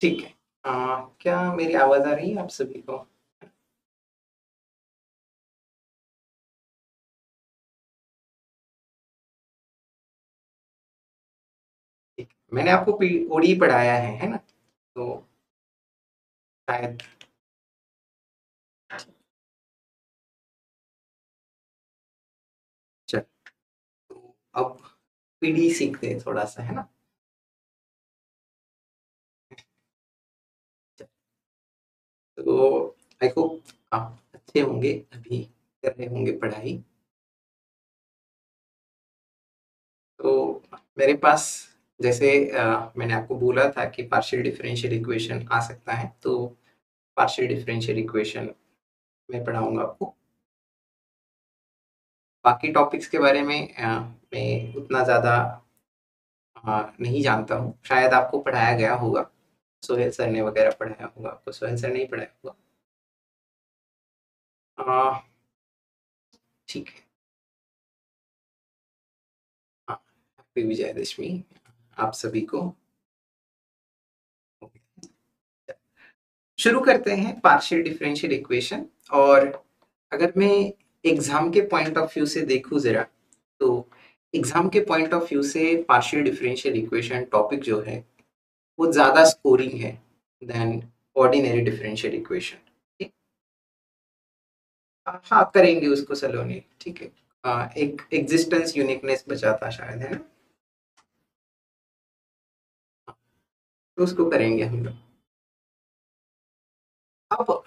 ठीक है। क्या मेरी आवाज़ आ रही है आप सभी को? ठीक। मैंने आपको ओडी पढ़ाया है ना? तो शायद चल, तो अब पीडी सीखते हैं थोड़ा सा, है ना? चल, तो आई होप आप अच्छे होंगे, अभी कर रहे होंगे पढ़ाई। तो मेरे पास जैसे मैंने आपको बोला था कि पार्शियल डिफरेंशियल इक्वेशन आ सकता है, तो पार्शियल डिफरेंशियल इक्वेशन मैं पढ़ाऊंगा आपको। बाकी टॉपिक्स के बारे में मैं उतना ज़्यादा नहीं जानता हूँ, शायद आपको पढ़ाया गया होगा, सोहेल सर ने वगैरह पढ़ाया होगा आपको। सोहेल सर नहीं पढ़ाया होगा? अ, ठीक है। हाँ, हैप्पी विजयदशमी आप सभी को। शुरू करते हैं पार्शियल डिफरेंशियल इक्वेशन। और अगर मैं एग्जाम के पॉइंट ऑफ व्यू से देखूं जरा, तो एग्जाम के पॉइंट ऑफ व्यू से पार्शियल डिफरेंशियल इक्वेशन टॉपिक जो है वो ज़्यादा स्कोरिंग है देन ऑर्डिनरी डिफरेंशियल इक्वेशन। ठीक। हाँ, करेंगे उसको सलोनी, ठीक है। एक एग्जिस्टेंस यूनिकनेस बचाता शायद, है ना? हाँ, तो उसको करेंगे हम लोग। अब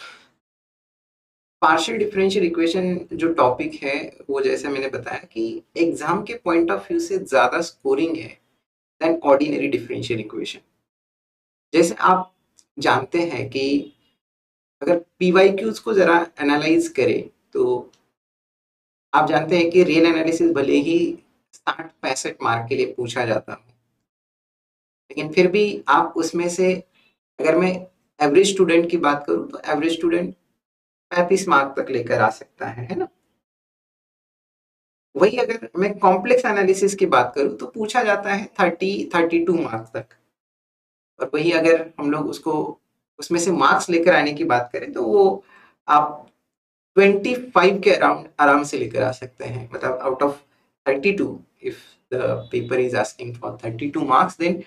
पार्शियल डिफरेंशियल इक्वेशन जो टॉपिक है, वो जैसे मैंने बताया कि एग्जाम के पॉइंट ऑफ व्यू से ज्यादा स्कोरिंग है देन ऑर्डिनरी डिफरेंशियल इक्वेशन। जैसे आप जानते हैं कि अगर पीवाईक्यूज को जरा एनालाइज करें, तो आप जानते हैं कि रियल एनालिसिस भले ही 60-65 मार्क के लिए पूछा जाता है, लेकिन फिर भी आप उसमें से, अगर मैं एवरेज स्टूडेंट की बात करूं, तो एवरेज स्टूडेंट 35 मार्क तक लेकर आ सकता है ना? वही अगर मैं कॉम्प्लेक्स एनालिसिस की बात करूं, तो पूछा जाता है 30-32 मार्क्स तक। और वही अगर हम लोग उसको उसमें से मार्क्स लेकर आने की बात करें, तो वो आप 25 के अराउंड आराम से लेकर आ सकते हैं। मतलब out of 32, if the paper is asking for 32 marks, then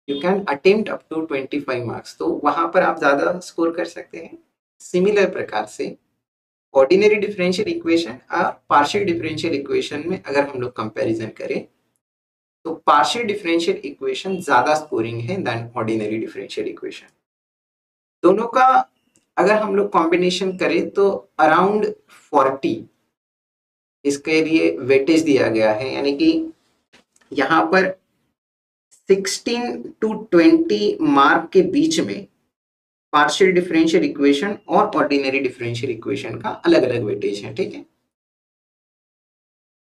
you can attempt up to 25 marks, तो वहां पर आप ज्यादा स्कोर कर सकते हैं। सिमिलर प्रकार से ऑर्डिनरी डिफरेंशियल इक्वेशन और पार्शियल डिफरेंशियल इक्वेशन में अगर हम लोग कंपैरिजन करें, तो पार्शियल डिफरेंशियल इक्वेशन ज्यादा स्कोरिंग है देन ऑर्डिनरी डिफरेंशियल इक्वेशन। दोनों का अगर हम लोग कॉम्बिनेशन करें, तो अराउंड 40 इसके लिए वेटेज दिया गया है, यानी कि यहाँ पर 16 to 20 मार्क के बीच में पार्शियल डिफरेंशियल इक्वेशन और ऑर्डिनरी डिफरेंशियल इक्वेशन का अलग अलग वेटेज है, ठीक है।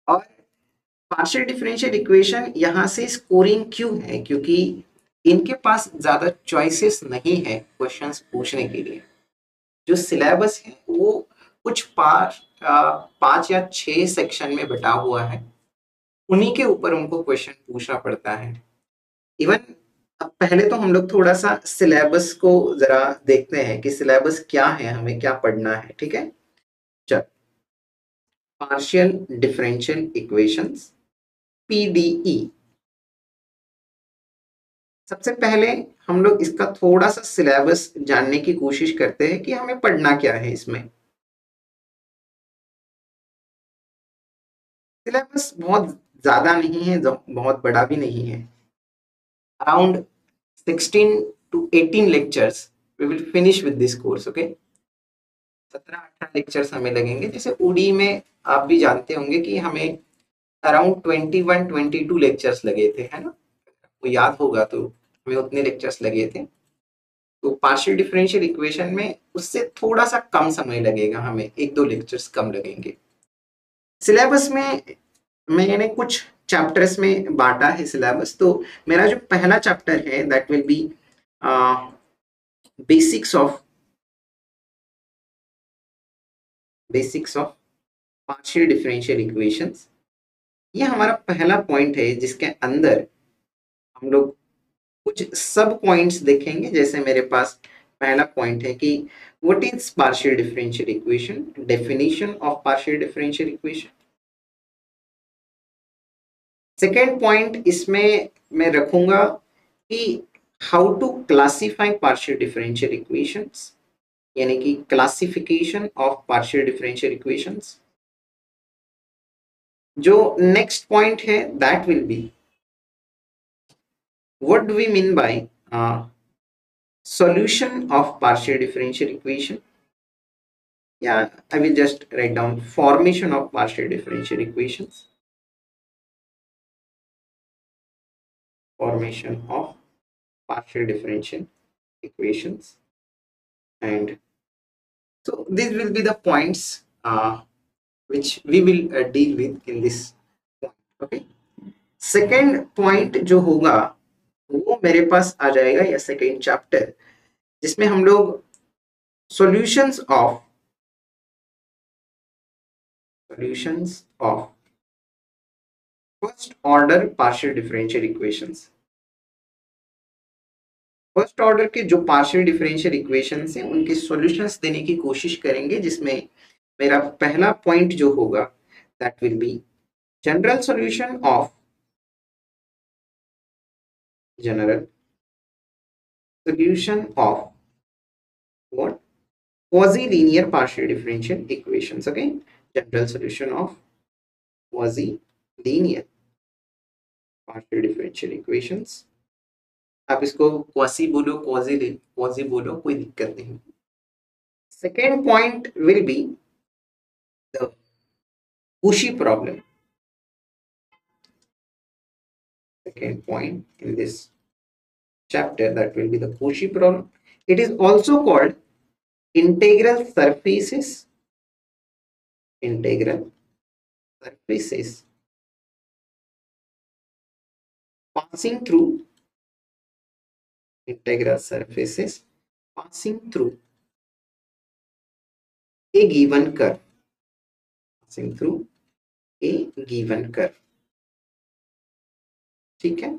और पार्शियल डिफरेंशियल इक्वेशन यहाँ से स्कोरिंग क्यों है? क्योंकि इनके पास ज्यादा चॉइसेस नहीं है क्वेश्चंस पूछने के लिए। जो सिलेबस है वो कुछ 5 या 6 सेक्शन में बटा हुआ है, उन्हीं के ऊपर उनको क्वेश्चन पूछना पड़ता है। इवन अब पहले तो हम लोग थोड़ा सा सिलेबस को जरा देखते हैं कि सिलेबस क्या है, हमें क्या पढ़ना है, ठीक है। चल, पार्शियल डिफरेंशियल इक्वेशंस, पीडीई। सबसे पहले हम लोग इसका थोड़ा सा सिलेबस जानने की कोशिश करते हैं कि हमें पढ़ना क्या है इसमें। सिलेबस बहुत ज्यादा नहीं है, बहुत बड़ा भी नहीं है। Around 16 to 18 lectures we will finish with this course, okay? 17-18 lectures हमें लगेंगे। जैसे उडी में आप भी जानते होंगे कि हमें अराउंड 21-22 लेक्चर्स लगे थे, है ना? वो याद होगा तो हमें उतने लेक्चर्स लगे थे। तो पार्शियल डिफरेंशियल इक्वेशन में उससे थोड़ा सा कम समय लगेगा, हमें 1-2 लेक्चर्स कम लगेंगे। सिलेबस में मैंने कुछ चैप्टर्स में बांटा है सिलेबस। तो मेरा जो पहला चैप्टर है that will B basics of partial differential equations. ये हमारा पहला पॉइंट है जिसके अंदर हम लोग कुछ सब पॉइंट्स देखेंगे। जैसे मेरे पास पहला पॉइंट है कि what is partial differential equation, definition of partial differential equation. Second point इसमें मैं रखूंगा कि how to classify partial differential equations, यानी कि classification of partial differential equations. जो नेक्स्ट पॉइंट है that will be what do we mean by solution of partial differential equation. Yeah, I will just write down formation of partial differential equations. Formation of partial differential equations. And so these will be the points which we will deal with in this point. Okay. Second point जो होगा वो मेरे पास आ जाएगा या second chapter, जिसमें हम लोग solutions of first order partial differential equations. First order के जो पार्शियल डिफरेंशियल इक्वेशंस हैं उनके सॉल्यूशंस देने की कोशिश करेंगे, जिसमें मेरा पहला पॉइंट जो होगा that will B general solution of what quasi linear partial differential equations. Okay, general solution of quasi linear partial differential equations. आप इसको क्वासी बोलो, क्वाजी बोलो, कोई दिक्कत नहीं। Second point will be the Cauchy problem. Second point in this chapter, that will be the Cauchy problem. It is also called integral surfaces. Integral surfaces passing through integral surfaces passing through a given curve. Passing through a given curve. ठीक है,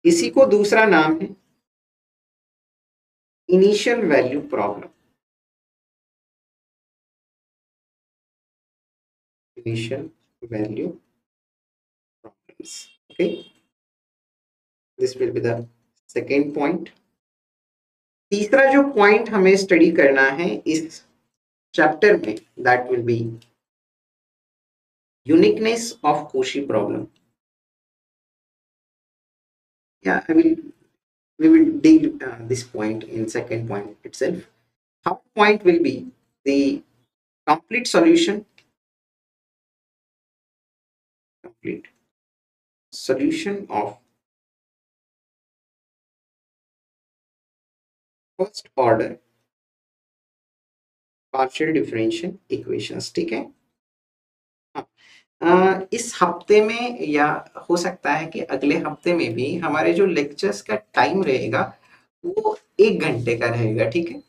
इसी को दूसरा नाम है initial value problem. Initial value problems. Okay, this will be the second point. तीसरा जो point हमें स्टडी करना है इस चैप्टर में that will B uniqueness of Cauchy problem. Yeah, we will deal this point in second point itself. Third point will be the complete solution of first order partial differential equations। ठीक है, इस हफ्ते में या हो सकता है कि अगले हफ्ते में भी हमारे जो लेक्चर्स का टाइम रहेगा वो 1 घंटे का रहेगा। ठीक है,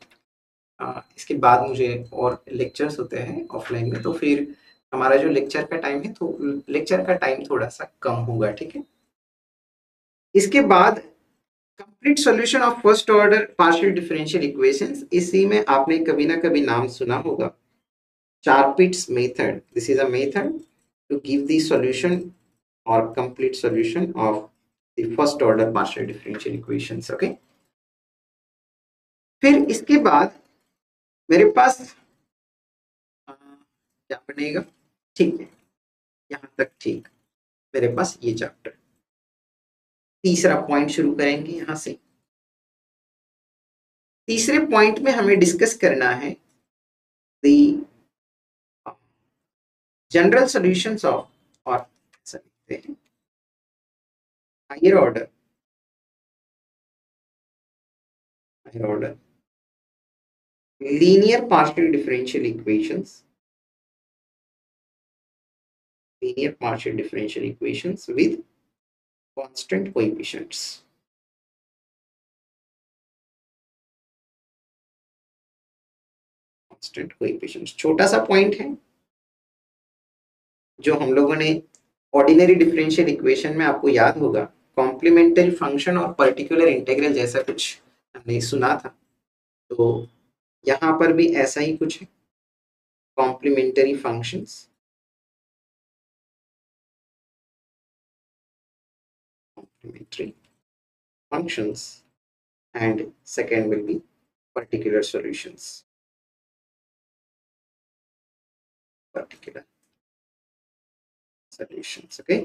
इसके बाद मुझे और लेक्चर्स होते हैं ऑफलाइन में, तो फिर हमारा जो लेक्चर का टाइम है तो लेक्चर का टाइम थोड़ा सा कम होगा। ठीक है, इसके बाद complete solution of first order partial differential equations, इसी में आपने कभी ना कभी नाम सुना होगा Charpit's method. This is a method to give the solution or complete solution of the first order partial differential equations। okay, फिर इसके बाद मेरे पास क्या बनेगा, ठीक है, यहां तक ठीक, मेरे पास ये चैप्टर। तीसरा पॉइंट शुरू करेंगे यहां से। तीसरे पॉइंट में हमें डिस्कस करना है द जनरल सॉल्यूशंस ऑफ, और सकते हैं higher order linear partial differential equations with constant coefficients। छोटा सा पॉइंट है जो हम लोगों ने ऑर्डिनरी डिफरेंशियल इक्वेशन में आपको याद होगा कॉम्प्लीमेंट्री फंक्शन और पर्टिकुलर इंटीग्रल जैसा कुछ हमने सुना था, तो यहाँ पर भी ऐसा ही कुछ है, complementary functions, complementary functions and second will be particular solutions, particular solutions, okay।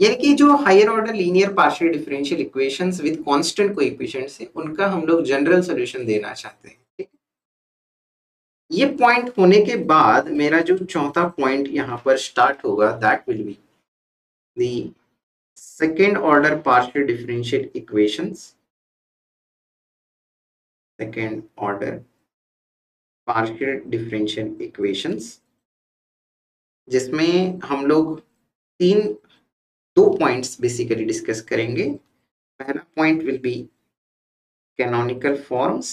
यानी कि जो higher order linear partial differential equations with constant coefficients है उनका हम लोग जनरल सॉल्यूशन देना चाहते हैं, ठीक। ये पॉइंट होने के बाद मेरा जो चौथा पॉइंट यहाँ पर स्टार्ट होगा that will be the second order partial differential equations, second order partial differential equations, जिसमें हम लोग दो पॉइंट्स बेसिकली डिस्कस करेंगे। पहला point will be canonical forms,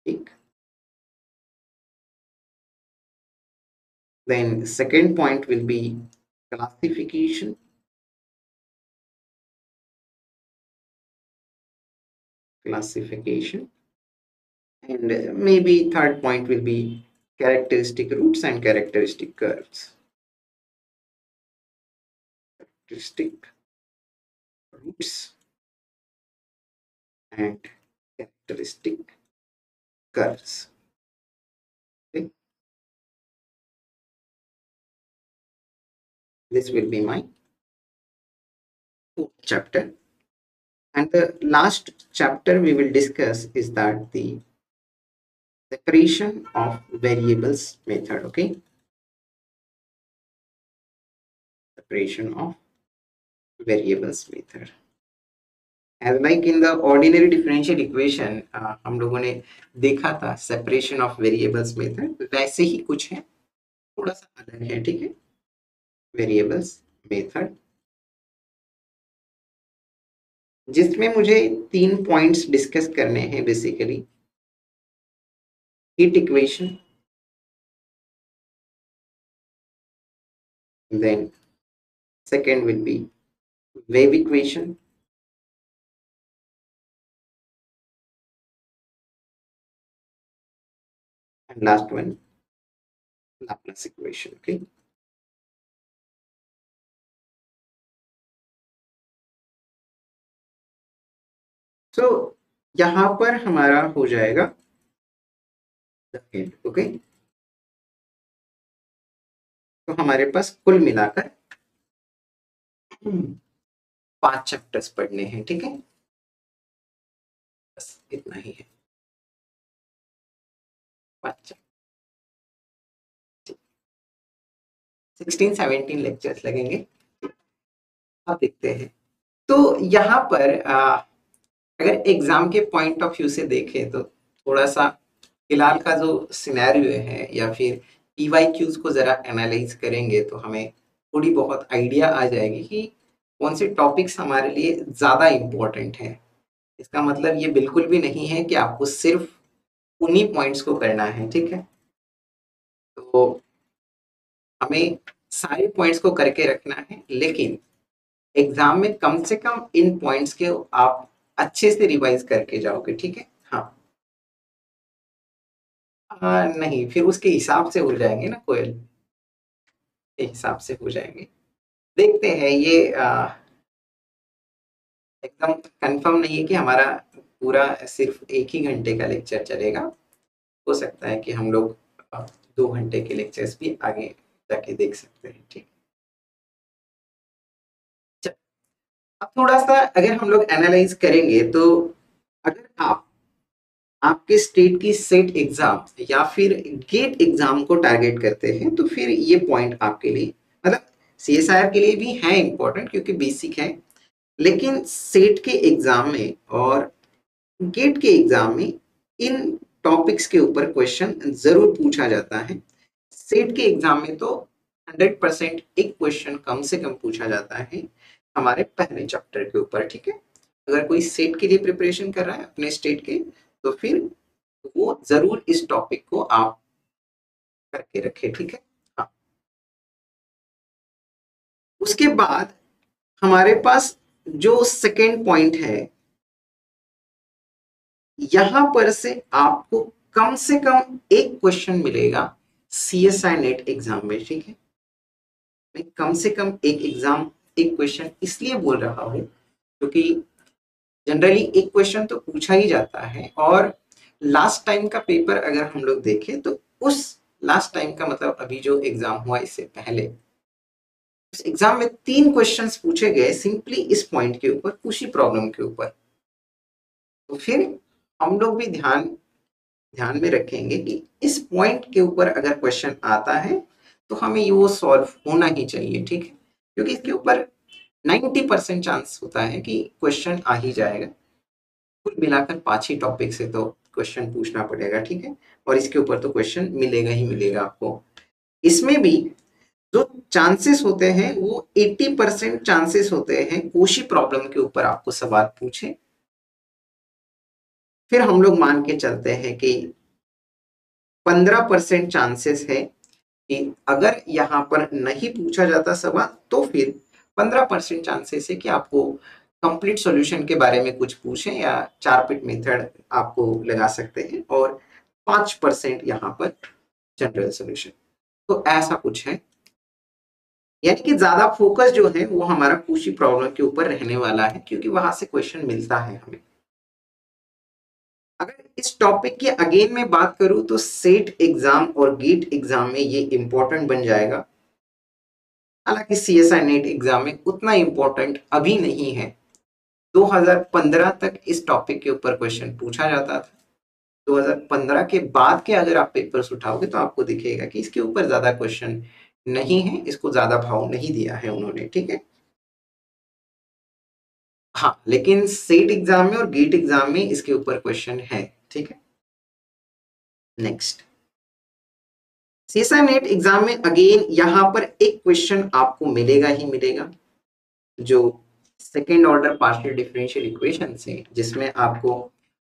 ठीक। Then second point will be classification, and maybe third point will be characteristic roots and characteristic curves, characteristic roots and characteristic curves, okay? This will be my fourth chapter, and the last chapter we will discuss is that the separation of variables method, okay, separation of variables method। As like in the ordinary differential equation हम लोगों ने देखा था separation of variables method, वैसे ही कुछ है, थोड़ा सा अलग है, ठीक है। variables method जिसमें मुझे 3 पॉइंट्स डिस्कस करने हैं basically, heat equation, then second will be wave equation, and last one Laplace equation, okay। so यहाँ पर हमारा हो जाएगा ओके। तो हमारे पास कुल मिलाकर 5 चैप्टर्स पढ़ने हैं, ठीक है, बस इतना ही है, 5 16-17 लेक्चर्स लगेंगे, अब देखते हैं। तो यहाँ पर अगर एग्जाम के पॉइंट ऑफ व्यू से देखें तो थोड़ा सा फिलहाल का जो सिनेरियो है या फिर PYQs को जरा एनालाइज करेंगे तो हमें थोड़ी बहुत आइडिया आ जाएगी कि कौन से टॉपिक्स हमारे लिए ज़्यादा इम्पोर्टेंट हैं। इसका मतलब ये बिल्कुल भी नहीं है कि आपको सिर्फ उन्हीं पॉइंट्स को करना है, ठीक है। तो हमें सारे पॉइंट्स को करके रखना है, लेकिन एग्जाम में कम से कम इन पॉइंट्स के आप अच्छे से रिवाइज करके जाओगे, ठीक है। हाँ नहीं, फिर उसके हिसाब से हो जाएंगे ना कोयल, के हिसाब से हो जाएंगे। देखते हैं, ये एकदम कंफर्म नहीं है कि हमारा पूरा सिर्फ 1 ही घंटे का लेक्चर चलेगा, हो सकता है कि हम लोग 2 घंटे के लेक्चर्स भी आगे जाके देख सकते हैं, ठीक। अब थोड़ा सा अगर हम लोग एनालाइज करेंगे तो अगर आपके स्टेट की सेट एग्जाम या फिर गेट एग्जाम को टारगेट करते हैं तो फिर ये पॉइंट आपके लिए, मतलब CSIR के लिए भी है इम्पोर्टेंट क्योंकि बेसिक है, लेकिन सेट के एग्जाम में और गेट के एग्जाम में इन टॉपिक्स के ऊपर क्वेश्चन जरूर पूछा जाता है। सेट के एग्जाम में तो 100% एक क्वेश्चन कम से कम पूछा जाता है हमारे पहले चैप्टर के ऊपर, ठीक है। अगर कोई सेट के लिए प्रिपरेशन कर रहा है अपने स्टेट के तो फिर वो जरूर इस टॉपिक को आप करके रखे, ठीक है। हाँ, उसके बाद हमारे पास जो सेकेंड पॉइंट है, यहां पर से आपको कम से कम एक क्वेश्चन मिलेगा CSI नेट एग्जाम में, ठीक है। मैं कम से कम एक एग्जाम, एक क्वेश्चन इसलिए बोल रहा हूं क्योंकि जनरली एक क्वेश्चन तो पूछा ही जाता है, और लास्ट टाइम का पेपर अगर हम लोग देखें तो उस लास्ट टाइम का मतलब अभी जो एग्जाम हुआ इससे पहले, उस एग्जाम में 3 क्वेश्चंस पूछे गए सिंपली इस पॉइंट के ऊपर, उसी प्रॉब्लम के ऊपर। तो फिर हम लोग भी ध्यान ध्यान में रखेंगे कि इस पॉइंट के ऊपर अगर क्वेश्चन आता है तो हमें ये वो सॉल्व होना ही चाहिए, ठीक है। क्योंकि इसके ऊपर 90% चांस होता है कि क्वेश्चन आ ही जाएगा। कुल मिलाकर 5 ही टॉपिक से तो क्वेश्चन पूछना पड़ेगा, ठीक है। और इसके ऊपर तो क्वेश्चन मिलेगा ही मिलेगा आपको। इसमें भी जो चांसेस होते हैं वो 80% चांसेस होते हैं कोशी प्रॉब्लम के ऊपर आपको सवाल पूछे। फिर हम लोग मान के चलते हैं कि 15% चांसेस है कि अगर यहाँ पर नहीं पूछा जाता सवाल तो फिर 15% चांसेस है कि आपको कंप्लीट सॉल्यूशन के बारे में कुछ पूछें या 4 पिट मेथड आपको लगा सकते हैं, और 5% यहाँ पर जनरल सॉल्यूशन। तो ऐसा कुछ है, यानी कि ज्यादा फोकस जो है वो हमारा कुशी प्रॉब्लम के ऊपर रहने वाला है, क्योंकि वहां से क्वेश्चन मिलता है हमें। अगर इस टॉपिक की अगेन मैं बात करूं तो सेट एग्जाम और गेट एग्जाम में ये इंपॉर्टेंट बन जाएगा। हालांकि CSI नेट एग्जाम में उतना इंपॉर्टेंट अभी नहीं है। 2015 तक इस टॉपिक के ऊपर क्वेश्चन पूछा जाता था। 2015 के बाद के अगर आप पेपर्स उठाओगे तो आपको दिखेगा कि इसके ऊपर ज्यादा क्वेश्चन नहीं है, इसको ज्यादा भाव नहीं दिया है उन्होंने, ठीक है। हाँ, लेकिन सेट एग्जाम में और गेट एग्जाम में इसके ऊपर क्वेश्चन है, ठीक है। नेक्स्ट, CSI नेट एग्जाम में अगेन यहां पर एक क्वेश्चन आपको मिलेगा ही मिलेगा, जो second order partial differential equation से, जिसमें आपको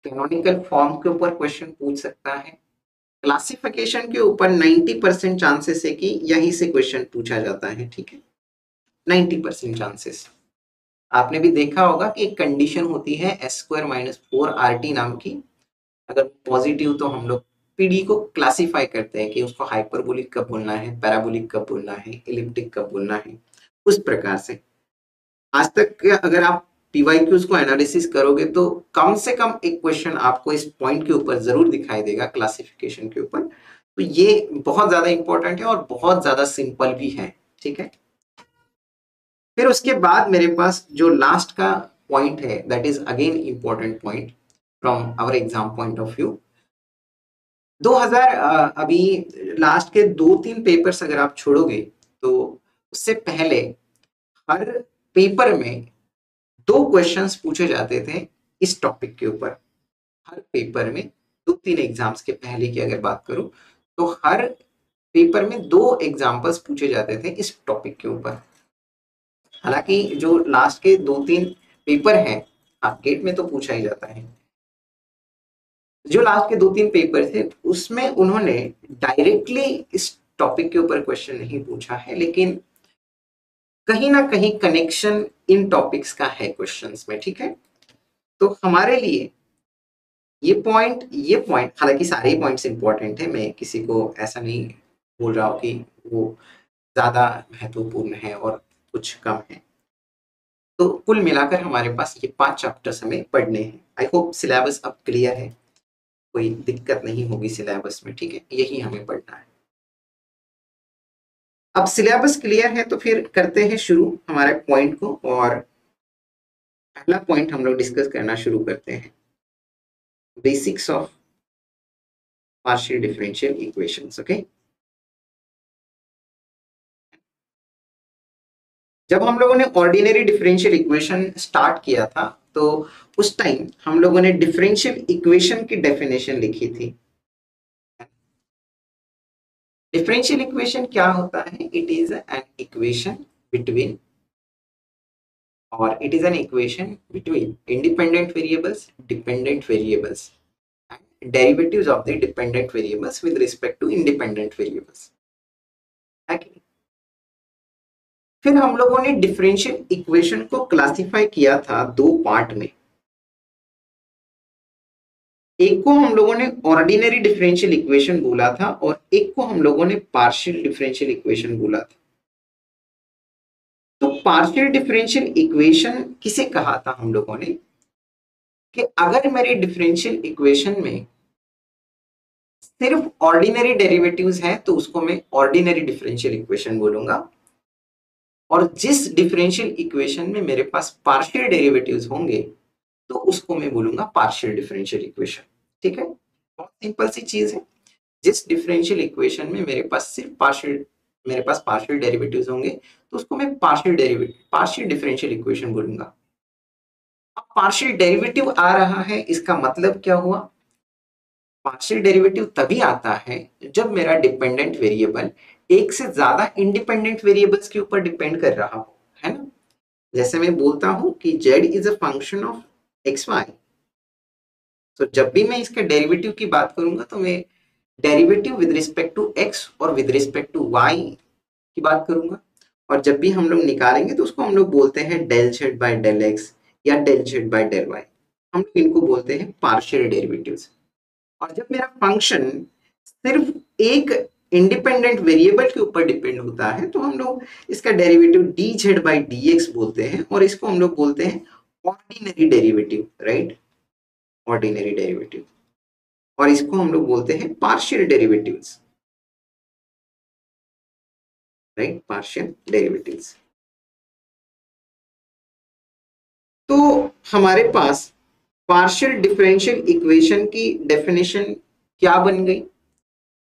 कैनोनिकल फॉर्म के ऊपर क्वेश्चन पूछ सकता है। क्लासिफिकेशन के ऊपर 90% चांसेस है कि यहीं से क्वेश्चन पूछा जाता है, ठीक है। 90% चांसेस। आपने भी देखा होगा कि एक कंडीशन होती है S² - 4RT नाम की। अगर पॉजिटिव तो हम लोग पीडी को क्लासिफाई करते हैं कि उसको हाइपरबोलिक कब बोलना है, पैराबोलिक कब बोलना है, एलिप्टिक कब बोलना है, उस प्रकार से। आज तक के अगर आप पीवाईक्यूज को एनालिसिस करोगे तो कम से कम एक क्वेश्चन आपको इस पॉइंट के ऊपर जरूर दिखाई देगा, क्लासिफिकेशन के ऊपर। तो ये बहुत ज्यादा इंपॉर्टेंट है और बहुत ज्यादा सिंपल भी है, ठीक है। फिर उसके बाद मेरे पास जो लास्ट का पॉइंट है, that is again important point from our exam point of view. 2000 अभी लास्ट के 2-3 पेपर्स अगर आप छोड़ोगे तो उससे पहले हर पेपर में 2 क्वेश्चंस पूछे जाते थे इस टॉपिक के ऊपर। हर पेपर में 2-3 एग्जाम्स के पहले की अगर बात करूं तो हर पेपर में 2 एग्जाम्पल्स पूछे जाते थे इस टॉपिक के ऊपर। हालांकि जो लास्ट के 2-3 पेपर हैं, हाँ गेट में तो पूछा ही जाता है, जो लास्ट के 2-3 पेपर थे उसमें उन्होंने डायरेक्टली इस टॉपिक के ऊपर क्वेश्चन नहीं पूछा है, लेकिन कहीं ना कहीं कनेक्शन इन टॉपिक्स का है क्वेश्चंस में, ठीक है। तो हमारे लिए ये पॉइंट हालांकि सारे ही पॉइंट्स इंपॉर्टेंट है, मैं किसी को ऐसा नहीं बोल रहा हूँ कि वो ज्यादा महत्वपूर्ण है और कुछ कम है। तो कुल मिलाकर हमारे पास ये 5 चैप्टर्स हमें पढ़ने हैं। आई होप सिलेबस अब क्लियर है, कोई दिक्कत नहीं होगी सिलेबस में, ठीक है। यही हमें पढ़ना है। अब सिलेबस क्लियर है तो फिर करते हैं शुरू हमारे पॉइंट को, और पहला पॉइंट हम लोग डिस्कस करना शुरू करते हैं, basics of partial differential equations. Okay, जब हम लोगों ने ऑर्डिनरी डिफरेंशियल इक्वेशन स्टार्ट किया था तो उस टाइम हम लोगों ने डिफरेंशियल इक्वेशन की डेफिनेशन लिखी थी। डिफरेंशियल इक्वेशन क्या होता है? It is an equation between, independent variables, dependent variables derivatives of the dependent variables with respect to independent variables, है कि नहीं? फिर हम लोगों ने डिफरेंशियल इक्वेशन को क्लासिफाई किया था दो पार्ट में। एक को हम लोगों ने ऑर्डिनरी डिफरेंशियल इक्वेशन बोला था और एक को हम लोगों ने पार्शियल डिफरेंशियल इक्वेशन बोला था। तो पार्शियल डिफरेंशियल इक्वेशन किसे कहा था हम लोगों ने कि अगर मेरे डिफरेंशियल इक्वेशन में सिर्फ ऑर्डिनरी डेरिवेटिव्स हैं तो उसको मैं ऑर्डिनरी डिफरेंशियल इक्वेशन बोलूंगा, और जिस डिफरेंशियल इक्वेशन में मेरे पास पार्शियल डेरिवेटिव्स होंगे तो उसको मैं बोलूंगा पार्शियल डिफरेंशियल इक्वेशन। ठीक है, बहुत सिंपल सी चीज है। जिस डिफरेंशियल इक्वेशन में मेरे पास पार्शियल डेरिवेटिव्स होंगे तो उसको मैं पार्शियल डिफरेंशियल इक्वेशन बोलूंगा। अब पार्शियल डेरिवेटिव आ रहा है, इसका मतलब क्या हुआ? पार्शियल डेरिवेटिव तभी आता है जब मेरा डिपेंडेंट वेरिएबल एक से ज्यादा इंडिपेंडेंट वेरिएबल्स के ऊपर डिपेंड कर रहा हो, है ना? जैसे मैं बोलता हूं कि z is a function of x y, तो जब भी मैं इसके डेरिवेटिव की बात करूंगा तो मैं derivative with respect to x और विद रिस्पेक्ट टू वाई की बात करूंगा, और जब भी हम लोग निकालेंगे तो उसको हम लोग बोलते हैं del z by del x या del z by del y. हम लोग इनको बोलते हैं पार्शियल डेरिवेटिव्स। और जब मेरा फंक्शन सिर्फ एक इंडिपेंडेंट वेरिएबल के ऊपर डिपेंड होता है तो हम लोग इसका derivative D Z by D x बोलते हैं, और इसको हम लोग बोलते हैं ordinary derivative, right? Ordinary derivative. और इसको हम लोग बोलते हैं partial derivatives, right? Partial derivatives. तो हमारे पास पार्शियल डिफरेंशियल इक्वेशन की डेफिनेशन क्या बन गई?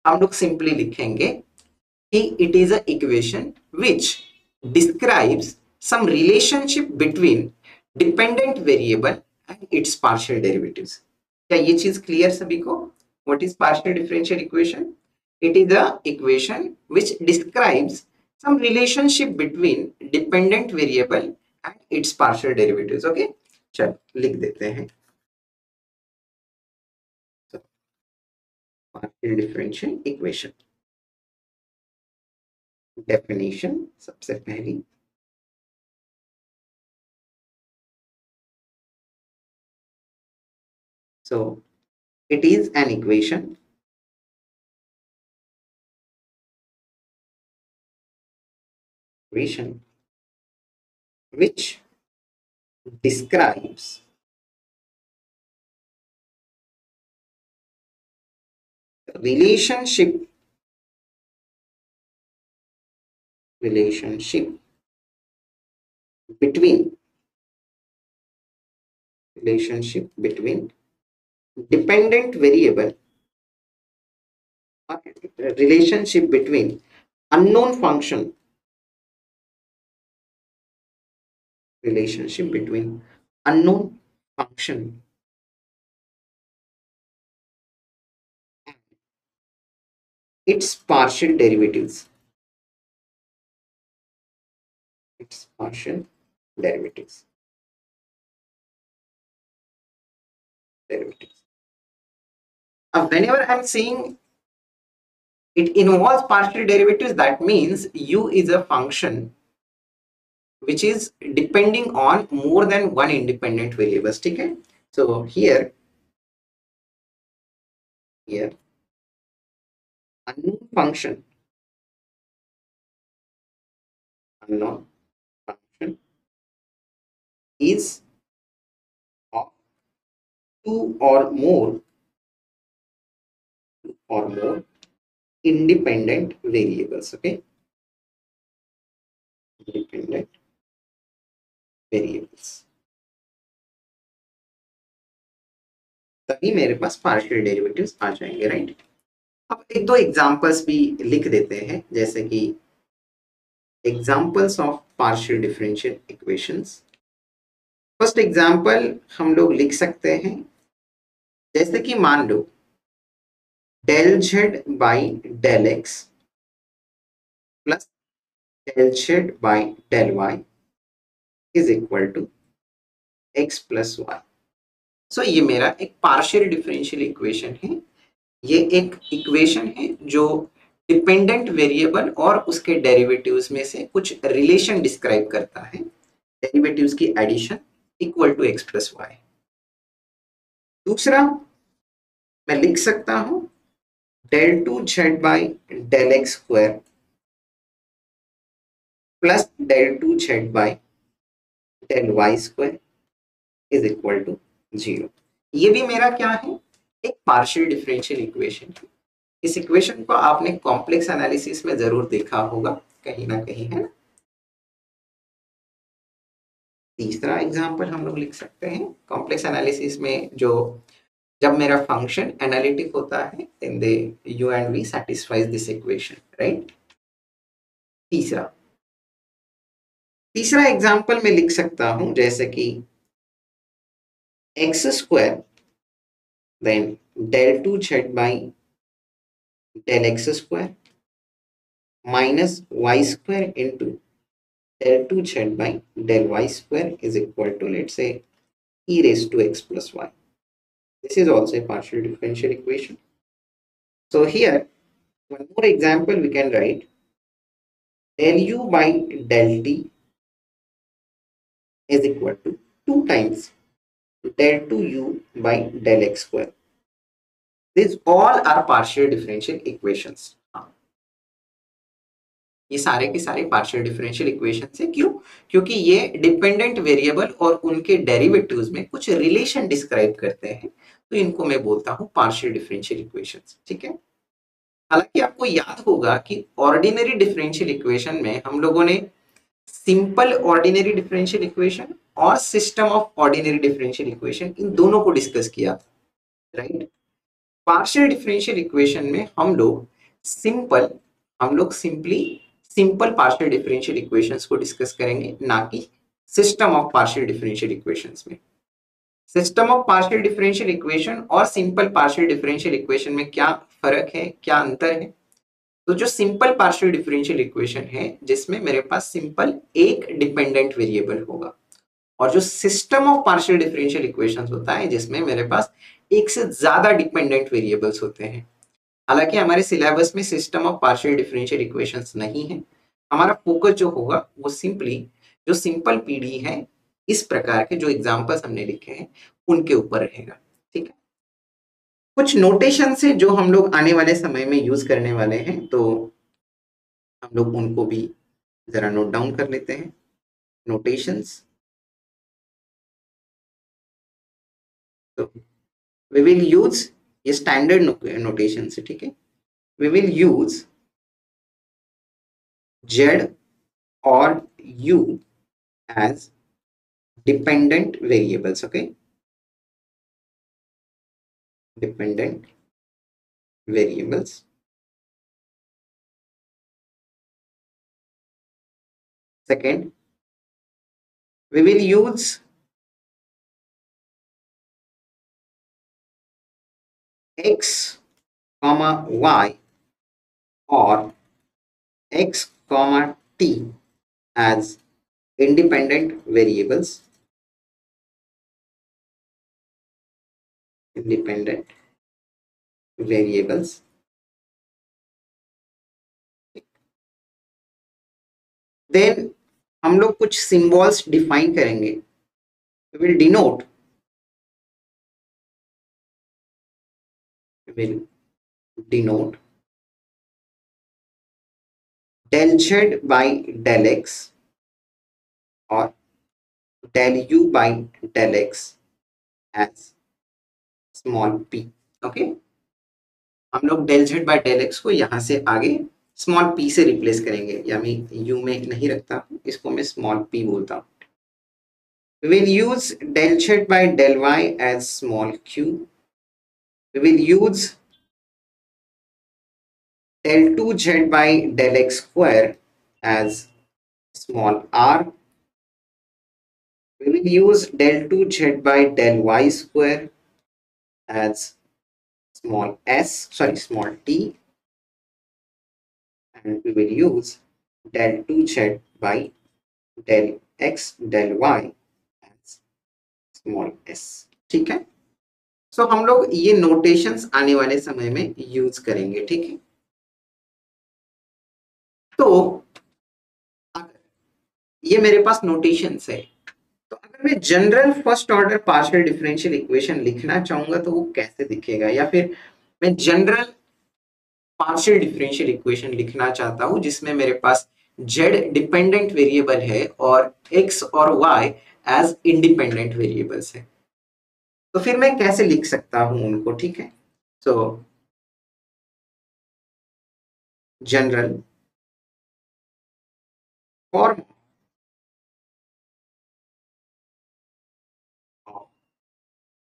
हम लोग सिंपली लिखेंगे कि it is a equation which describes some relationship between dependent variable and its partial derivatives। क्या ये चीज क्लियर सभी को? What is partial differential equation? It is a equation which describes some relationship between dependent variable and its partial derivatives। Okay, चलो लिख देते हैं। So, partial differential equation definition सबसे पहली, so it is an equation which describes relationship between dependent variable or relationship between unknown function, relationship between unknown function and its partial derivatives, its partial derivatives derivatives Whenever I'm saying it involves partial derivatives, that means u is a function which is depending on more than one independent variables। ठीक है, so here unknown function is of two or more independent variables। Okay, independent variables, तभी मेरे पास partial derivatives आ जाएंगे, right? अब एक दो examples भी लिख देते हैं, जैसे कि examples of partial differential equations. First example हम लोग लिख सकते हैं, जैसे कि मान लो del z by del x plus del z by del y is equal to x plus y. So ये मेरा एक पार्शियल डिफरेंशियल इक्वेशन है। ये एक इक्वेशन है जो डिपेंडेंट वेरिएबल और उसके डेरिवेटिव्स में से कुछ रिलेशन डिस्क्राइब करता है। डेरिवेटिव्स की addition equal to x plus y. दूसरा मैं लिख सकता हूं del two z by del x square plus del two z by del y square is equal to 0। ये भी मेरा क्या है, एक पार्शियल डिफरेंशियल इक्वेशन है। इस इक्वेशन को आपने कॉम्प्लेक्स एनालिसिस में जरूर देखा होगा कहीं ना कहीं, है ना। तीसरा एग्जांपल हम लोग लिख सकते हैं कॉम्प्लेक्स एनालिसिस में, जो जब मेरा फंक्शन एनालिटिक होता है then they you and we satisfies this equation, right. तीसरा तीसरा एग्जांपल मैं लिख सकता हूं जैसे कि x square then del two z by del x square minus y square into del 2 z by del y square is equal to, let's say, e raised to x plus y. This is also a partial differential equation. So here, one more example we can write del u by del t is equal to 2 times del 2u by del x square. These all are partial differential equations. ये सारे के सारे partial differential equations है। क्यों? क्योंकि ये dependent variable और उनके डेरिवेटिव्स में कुछ रिलेशन डिस्क्राइब करते हैं, तो इनको मैं बोलता हूँ पार्शियल डिफरेंशियल इक्वेशंस। ठीक है। हालांकि आपको याद होगा कि ऑर्डिनरी डिफरेंशियल इक्वेशन में हम लोगों ने सिंपल ऑर्डिनरी डिफरेंशियल इक्वेशन और system of ordinary differential equation in दोनों को डिस्कस किया था, राइट। पार्शियल डिफरेंशियल इक्वेशन में हम लोग simply simple partial differential equations को डिस्कस करेंगे, ना कि system of partial differential equations में। System of partial differential equation और सिंपल पार्शियल डिफरेंशियल इक्वेशन में क्या फर्क है, क्या अंतर है? तो जो सिंपल पार्शियल डिफरेंशियल इक्वेशन है जिसमें मेरे पास सिंपल एक डिपेंडेंट वेरिएबल होगा, और जो system of partial differential equations होता है जिसमें मेरे पास एक से ज्यादा डिपेंडेंट वेरिएबल्स होते हैं। हालांकि हमारे सिलेबस में system of partial differential equations नहीं है। हमारा फोकस जो होगा वो सिंपली जो सिंपल पीडी है, इस प्रकार के जो एग्जांपल्स हमने लिखे हैं उनके ऊपर रहेगा। ठीक है। कुछ नोटेशन से जो हम लोग आने वाले समय में यूज करने वाले हैं, तो हम लोग उनको भी जरा नोट डाउन कर लेते हैं। नोटेशंस, तो वी विल यूज ये स्टैंडर्ड नोटेशन है। ठीक है। वी विल यूज जेड और you as dependent variables. Okay, dependent variables. Second, we will use x comma y or x comma t as independent variables. Independent variables. Then हम लोग कुछ symbols define करेंगे। We will denote, del z by del x और del u by del x as small p. Okay, हम लोग del z by del x को यहां से आगे स्मॉल p से रिप्लेस करेंगे, या मैं u में नहीं रखता हूं, इसको मैं स्मॉल p बोलता हूं। We will use del z by del y as small q. We will use del 2z by del x square as small r. We will use del 2z by del y square as small t, and we will use del 2z by del x del y as small s. ठीक है। सो हम लोग ये notations आने वाले समय में use करेंगे, ठीक है। तो ये मेरे पास नोटेशंस है, तो अगर मैं general first order partial differential equation लिखना चाहूंगा तो वो कैसे दिखेगा, या फिर मैं जनरल पार्शियल डिफरेंशियल इक्वेशन लिखना चाहता हूं जिसमें मेरे पास z डिपेंडेंट वेरिएबल है और x और y एज इंडिपेंडेंट वेरिएबल्स है, तो फिर मैं कैसे लिख सकता हूं उनको, ठीक है। सो general form of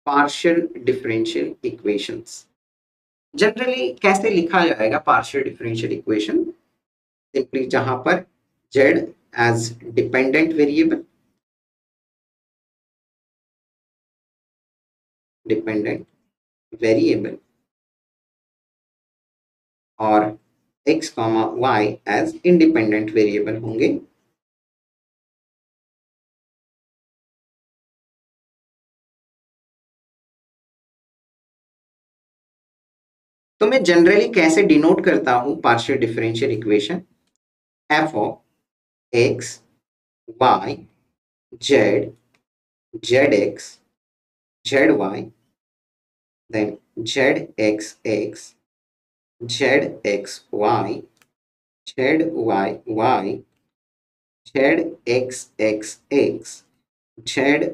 partial differential equations, generally कैसे लिखा जाएगा पार्शियल डिफरेंशियल इक्वेशन, सिंपली जहां पर z as dependent variable, dependent variable और x comma y as independent variable होंगे। तो मैं जनरली कैसे डिनोट करता हूं partial differential equation, f of x y z z x z y then z x x z x y z y y z x x x z,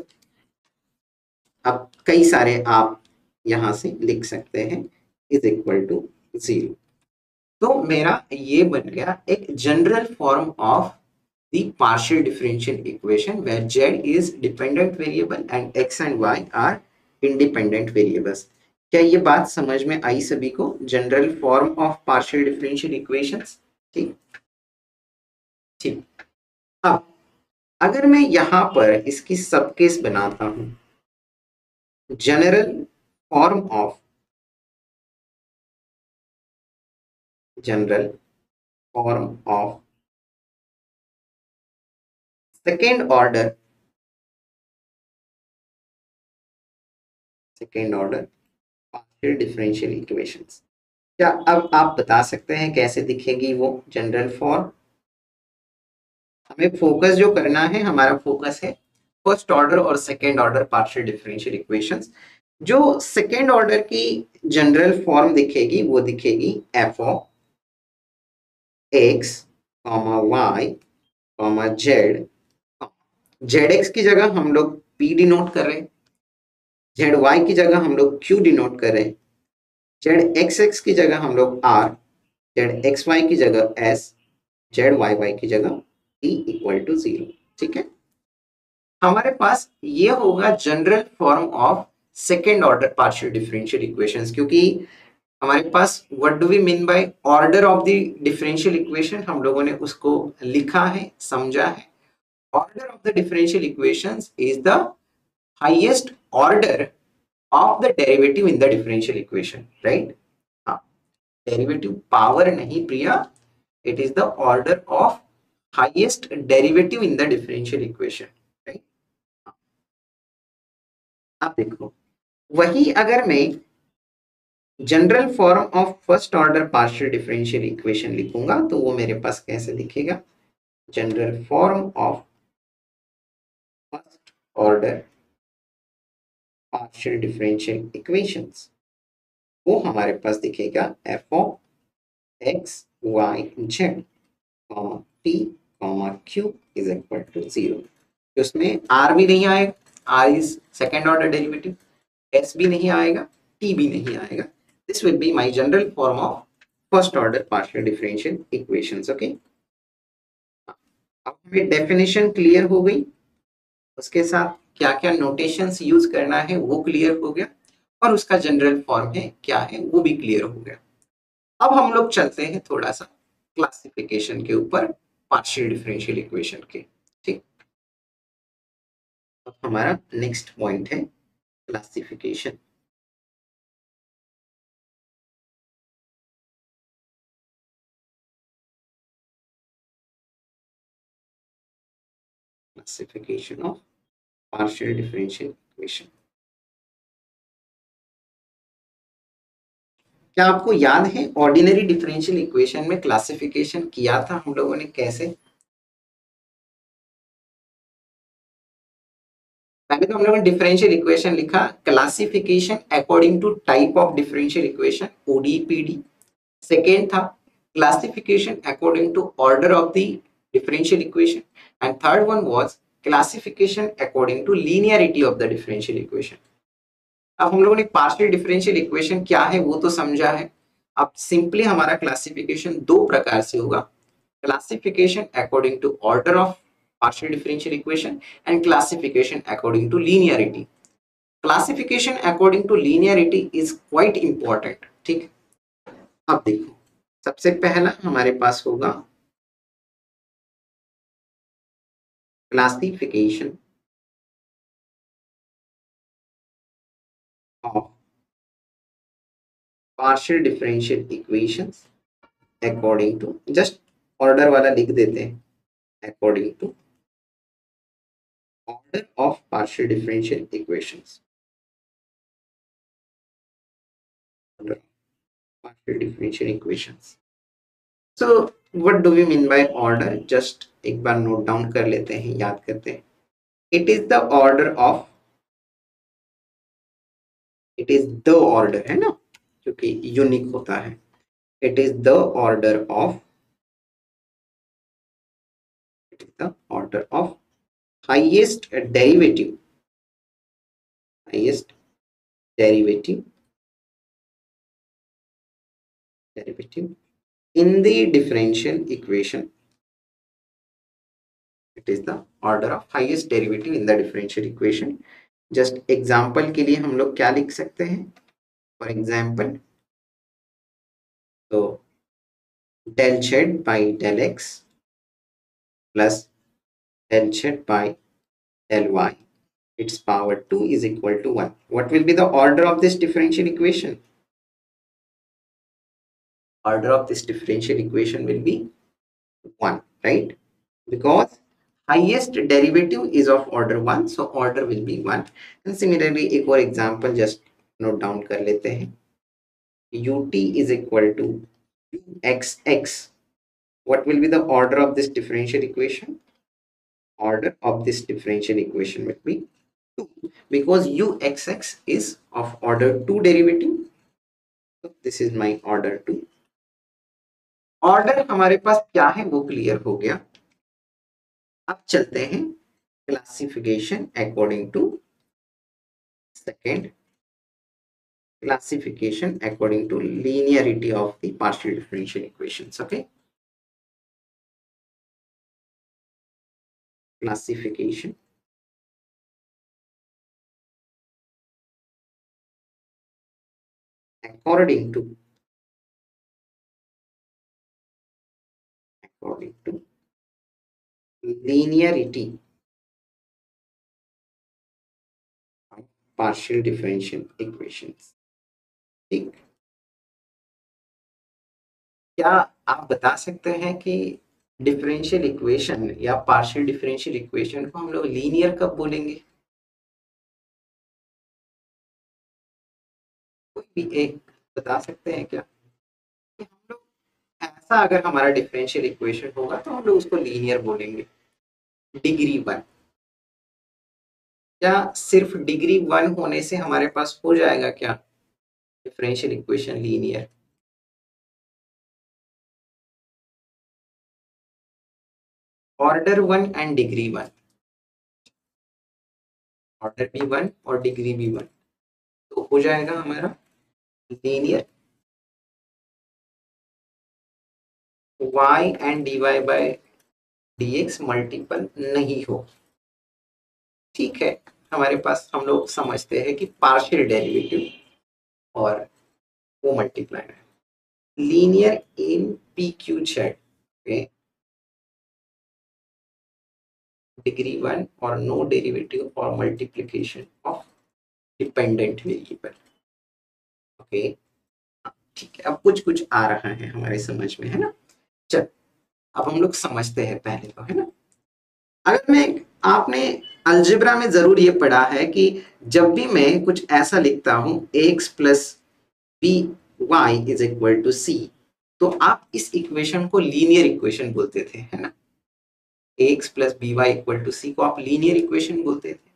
अब कई सारे आप यहां से लिख सकते हैं, इज इक्वल टू 0। तो मेरा ये बन गया एक general form of the partial differential equation where z is dependent variable and x and y are independent variables। क्या ये बात समझ में आई सभी को, general form of partial differential equations, ठीक ठीक। अब अगर मैं यहां पर इसकी सब केस बनाता हूं, general form of general form of second order partial differential equations, क्या अब आप बता सकते हैं कैसे दिखेगी वो जनरल फॉर्म। हमें फोकस जो करना है, हमारा फोकस है फर्स्ट ऑर्डर और second order partial differential equations. जो सेकेंड ऑर्डर की जनरल फॉर्म दिखेगी वो दिखेगी f of x comma y comma z, z x की जगह हम लोग पी डिनोट कर रहे हैं, जेड वाई की जगह हम लोग क्यू डिनोट कर रहे हैं, जेड एक्स एक्स की जगह हम लोग आर, जेड एक्स वाई की जगह एस, जेड वाई वाई की जगह टी इक्वल टू 0, ठीक है। हमारे पास ये होगा general form of second order partial differential equations, क्योंकि हमारे पास what do we mean by order of the differential equation, हम लोगों ने उसको लिखा है, समझा है। Order of the differential equations is the highest order of the derivative in the differential equation, right. हाँ, डेरिवेटिव पावर नहीं Priya, it is the order of highest derivative in the differential equation, right। अब देखो, वही अगर मैं general form of first order partial differential equation लिखूंगा तो वो मेरे पास कैसे दिखेगा, general form of first order partial differential equations, वो हमारे पास दिखेगा f of x y z comma t comma q is equal to 0। उसमें आर भी नहीं आएगा, r is second order derivative, s भी नहीं आएगा, टी भी नहीं आएगा। This will be my general form of first order partial differential equations, okay. अब हमें डेफिनेशन क्लियर हो गई, उसके साथ क्या क्या नोटेशंस यूज करना है वो क्लियर हो गया, और उसका जनरल फॉर्म है क्या है वो भी क्लियर हो गया। अब हम लोग चलते हैं थोड़ा सा क्लासिफिकेशन के ऊपर पार्शियल डिफरेंशियल इक्वेशन के, ठीक। अब हमारा नेक्स्ट पॉइंट है classification. Classification of partial differential equation। क्या आपको याद है ऑर्डिनरी डिफरेंशियल इक्वेशन में क्लासिफिकेशन किया था हम लोगों ने कैसे? पहले तो हम लोगों ने डिफरेंशियल इक्वेशन लिखा, classification according to type of differential equation, ODE PDE. Second था classification according to order of the differential equation, and third one was classification according to linearity of the differential equation. अब हम लोगों ने partial differential equation क्या है वो तो समझा है। अब सिंपली हमारा क्लासिफिकेशन दो प्रकार से होगा, classification according to order of partial differential equation and classification according to linearity. Classification according to linearity is quite important, ठीक। अब देखो सबसे पहला हमारे पास होगा classification of partial differential equations according to, just order वाला लिख देते हैं, according to order of partial differential equations, order of partial differential equations. So what do we mean by order? Just एक बार नोट डाउन कर लेते हैं, याद करते हैं। It is the order of, it is the order है ना, क्योंकि यूनिक होता है। It is the order of, it is the order of highest derivative, highest derivative, derivative in the differential equation. It is the order of highest derivative in the differential equation. Just example के लिए हम लोग क्या लिख सकते हैं? For example, तो del z by del x plus del z by del y, its power 2 is equal to 1. What will be the order of this differential equation? Order of this differential equation will be 1, right? Because highest derivative is of order 1, so order will be 1. And similarly एक और example just note down कर लेते हैं, ut is equal to uxx. What will be the order of this differential equation? Order of this differential equation will be 2, because uxx is of order 2 derivative, so this is my order 2. Order हमारे पास क्या है वो clear हो गया। अब चलते हैं classification according to, second classification according to linearity of the partial differential equations. Okay, classification according to linearity of partial differential equations. ठीक, क्या आप बता सकते हैं कि डिफरेंशियल इक्वेशन या पार्शियल डिफरेंशियल इक्वेशन को हम लोग लीनियर कब बोलेंगे? कोई भी एक बता सकते हैं क्या कि हम लोग ऐसा अगर हमारा डिफरेंशियल इक्वेशन होगा तो हम लोग उसको लीनियर बोलेंगे? डिग्री 1, क्या सिर्फ डिग्री 1 होने से हमारे पास हो जाएगा क्या differential equation linear? Order 1 and degree 1, order भी 1 और डिग्री भी 1, तो हो जाएगा हमारा linear. y and dy by dx multiple नहीं हो, ठीक है। हमारे पास हम लोग समझते हैं कि पार्शियल डेरिवेटिव और वो मल्टीप्लाई है, linear in P Q Z, degree 1 और नो डेरिवेटिव और multiplication of dependent variable. Okay, ठीक है, अब कुछ कुछ आ रहा है हमारे समझ में, है ना। चल अब हम लोग समझते हैं पहले तो, है ना। अगर मैं, आपने अलजेब्रा में जरूर ये पढ़ा है कि जब भी मैं कुछ ऐसा लिखता हूं x plus b y is equal to c, तो आप इस इक्वेशन को लीनियर इक्वेशन बोलते थे, है ना। ax plus b y equal to c को आप लीनियर इक्वेशन बोलते थे।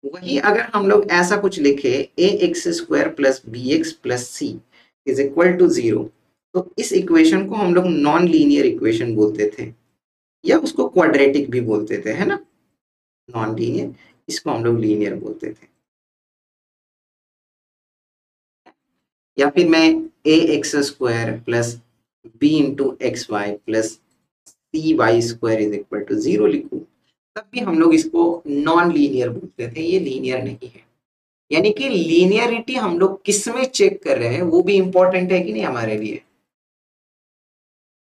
वही अगर हम लोग ऐसा कुछ लिखे a x square plus b x plus c is equal to 0, तो इस इक्वेशन को हम लोग नॉन लीनियर इक्वेशन बोलते थे, या उसको क्वाड्रेटिक भी बोलते थे, है ना। नॉन लीनियर, इसको हम लोग लीनियर बोलते थे। या फिर मैं a x square plus b into x y plus c y square is equal to 0 लिखूं, तब भी हम लोग इसको नॉन लीनियर बोलते थे, ये लीनियर नहीं है। यानी कि लीनियरिटी हम लोग किस में चेक कर रहे हैं वो भी इंपॉर्टेंट है कि नहीं हमारे लिए।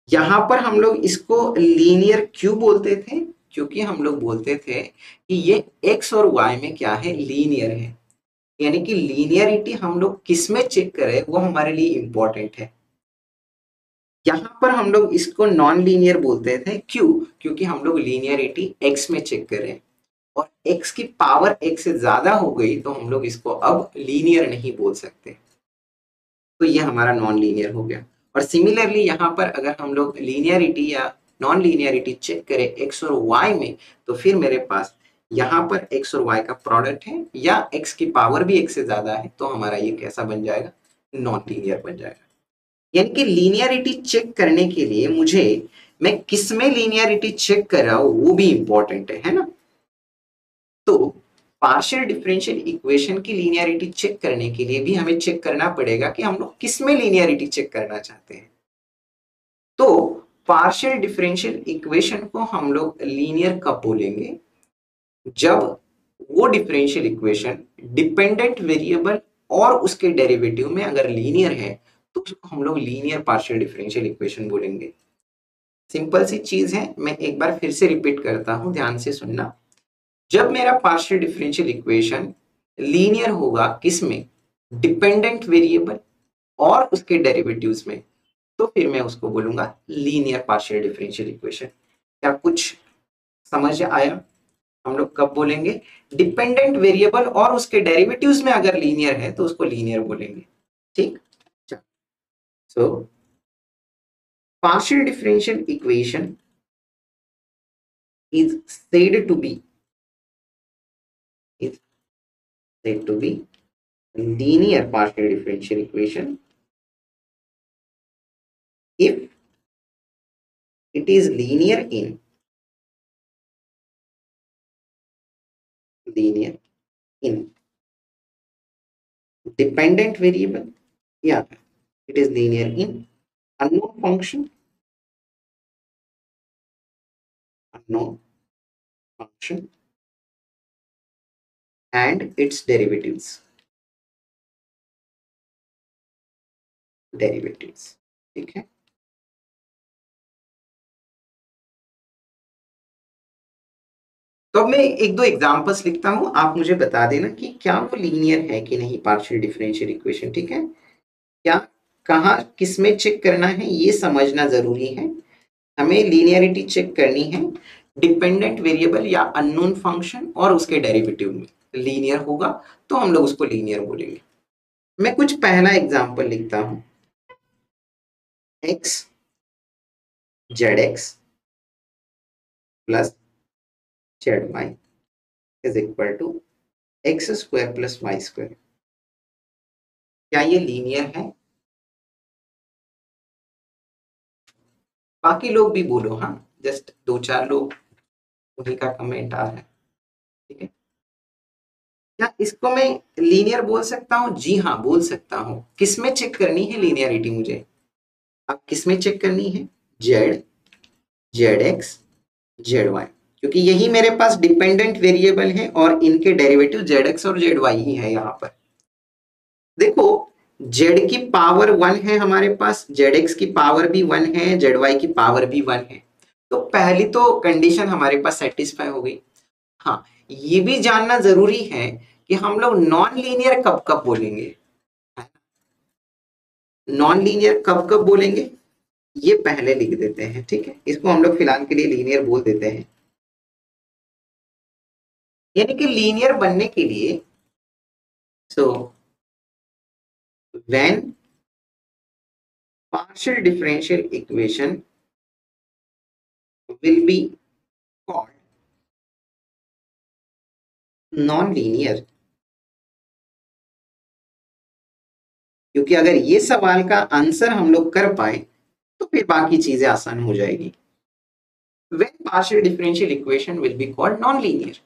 यहां पर हम लोग इसको लीनियर क्यों बोलते थे, क्योंकि हम लोग बोलते थे कि ये एक्स और वाई में क्या है, लीनियर है। यानी कि लीनियरिटी हम लोग किस में चेक करें वो हमारे लिए इंपॉर्टेंट है। यहां पर हम लोग इसको नॉन लीनियर बोलते थे, क्यों, क्योंकि हम लोग लीनियरिटी एक्स में चेक करें और एक्स की पावर एक्स से ज्यादा हो गई तो हम लोग इसको अब लीनियर नहीं बोल सकते, तो ये हमारा नॉन लीनियर हो गया। और सिमिलरली यहाँ पर अगर हम लोग लीनियरिटी या नॉन लीनियरिटी चेक करें एक्स और वाई में, तो फिर मेरे पास यहाँ पर एक्स और वाई का प्रोडक्ट है या एक्स की पावर भी एक से ज्यादा है, तो हमारा ये कैसा बन जाएगा, नॉन लीनियर बन जाएगा। यानी कि लीनियरिटी चेक करने के लिए मुझे, मैं किस में लीनियरिटी चेक कर रहा हूं वो भी इंपॉर्टेंट है ना। तो पार्शियल डिफरेंशियल इक्वेशन की लीनियरिटी चेक करने के लिए भी हमें चेक करना पड़ेगा कि हम लोग किस में लीनियरिटी चेक करना चाहते हैं। तो पार्शियल डिफरेंशियल इक्वेशन को हम लोग लीनियर कब बोलेंगे, जब वो डिफरेंशियल इक्वेशन डिपेंडेंट वेरिएबल और उसके डेरिवेटिव में अगर लीनियर है तो उसको हम लोग लीनियर पार्शियल डिफरेंशियल इक्वेशन बोलेंगे। सिंपल सी चीज है, मैं एक बार फिर से रिपीट करता हूं, ध्यान से सुनना। जब मेरा पार्शियल डिफरेंशियल इक्वेशन लीनियर होगा किसमें, डिपेंडेंट वेरिएबल और उसके डेरिवेटिव्स में, तो फिर मैं उसको बोलूंगा लीनियर पार्शियल डिफरेंशियल इक्वेशन। क्या कुछ समझ आया। हम लोग कब बोलेंगे, डिपेंडेंट वेरिएबल और उसके डेरिवेटिव्स में अगर लीनियर है तो उसको लीनियर बोलेंगे। ठीक, so partial differential equation is said to be is said to be linear partial differential equation if it is linear in dependent variable, yeah, it is linear in unknown function and its derivatives। ठीक है, तो अब मैं एक दो examples लिखता हूं, आप मुझे बता देना कि क्या वो लीनियर है कि नहीं पार्शियल डिफरेंशियल इक्वेशन। ठीक है, क्या, कहाँ किस में चेक करना है ये समझना जरूरी है। हमें लीनियरिटी चेक करनी है डिपेंडेंट वेरिएबल या अननोन फंक्शन और उसके डेरिवेटिव में लीनियर होगा तो हम लोग उसको लीनियर बोलेंगे। मैं कुछ पहला एग्जांपल लिखता हूं, x z x plus z y is equal to x square plus y square. क्या ये लीनियर है, बाकी लोग भी बोलो, हाँ, जस्ट दो चार लोग उन्हीं का कमेंट आ रहा है। ठीक है, क्या इसको मैं लीनियर बोल सकता हूँ, जी हाँ बोल सकता हूँ। किस में चेक करनी है लीनियरिटी मुझे, अब किस में चेक करनी है, z z x z y, क्योंकि यही मेरे पास डिपेंडेंट वेरिएबल है और इनके डेरिवेटिव जेड एक्स और जेड वाई ही है। यहाँ पर देखो, जेड की पावर 1 है हमारे पास, जेड एक्स की पावर भी 1 है, जेड वाई की पावर भी 1 है, तो पहली तो कंडीशन हमारे पास सेटिस्फाई हो गई। हाँ, ये भी जानना जरूरी है कि हम लोग नॉन लीनियर कब कब बोलेंगे, नॉन लीनियर कब कब बोलेंगे ये पहले लिख देते हैं। ठीक है, इसको हम लोग फिलहाल के लिए लीनियर बोल देते हैं। यानी कि लीनियर बनने के लिए, so when partial differential equation will be called non-linear, क्योंकि अगर ये सवाल का आंसर हम लोग कर पाए तो फिर बाकी चीजें आसान हो जाएगी। When partial differential equation will be called non-linear,